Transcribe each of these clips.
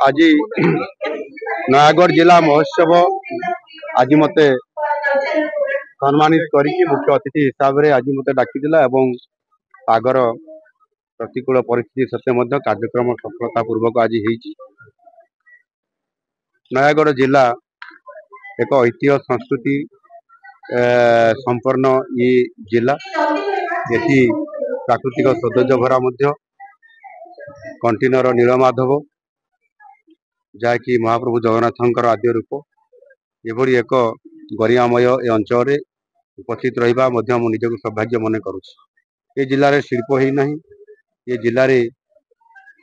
आज नयागढ़ जिला महोत्सव आज मते सम्मानित करके मुख्य अतिथि हिसाब से आज मते डाकी आगर प्रतिकूल परिस्थिति सत्वे कार्यक्रम सफलता पूर्वक आज नयागढ़ जिला एक ऐतिह्य संस्कृति संपन्न ये जिला ये प्राकृतिक सौंदर्य भरा कंटीनर नीलमाधव जहाँकि महाप्रभु जगन्नाथ आद्य रूप एभली एक गरिमामय ए अंचल उपस्थित रहा निजक सौभाग्य मन करुँचे। जिले में शिल्प होना ये जिले में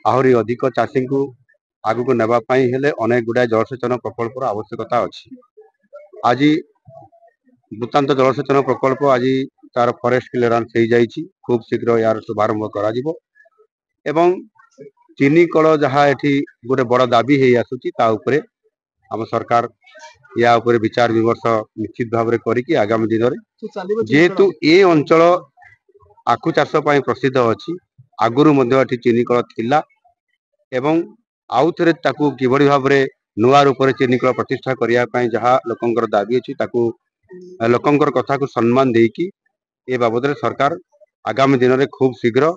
आहरी अधिक चाषी को आगू नापी हेले अनेक गुड़ाए जलसेचन प्रकल्पर आवश्यकता अच्छी। आज भूतांत जलसेचन प्रकल्प आज तार फॉरेस्ट क्लियरेंस हो जाइए खूब शीघ्र यार शुभारंभ कर चीनी कल जहाँ एठी गोटे बड़ दाबी हो आसूची आम सरकार या उपरे विचार विमर्श निश्चित भाव में करी आगामी दिन में जेहेतु ये अंचल आखु चाष प्रसिद्ध अच्छी आगुरी चीनी कल थिला एवं आउ थे किभली भाव में नुआ रूप से चीनी कल प्रतिष्ठा करने जहाँ लोकंर दाबी अच्छी लोकंर कथा को सम्मान देकी ए बाबद सरकार आगामी दिन में खूब शीघ्र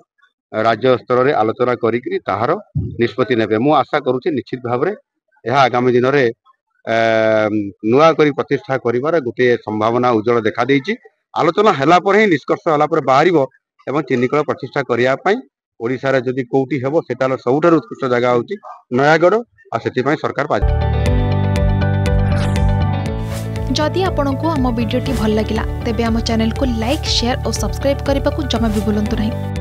राज्य स्तर में आलोचना करी ताहार निष्पत्ति ने मु आशा करुच्ची निश्चित भाव में यह आगामी दिन में नुआ करी प्रतिष्ठा करिवार गोटे संभावना उज्जवल देखा देइछि। आलोचना हला पर ही निष्कर्ष हला पर बाहरिबो चीनीकल प्रतिष्ठा करिया पई ओडिसा रे जदि कोउटी हेबो सेटा सबुठार उत्कृष्ट जगह होची नयागढ़ आ सेति पई सरकार पाज। जदि आपनकु हम वीडियोटी भल लागिला तेबे हम चैनल को लाइक शेयर और सब्सक्राइब करने को जमा भी भूलंतु नहीं।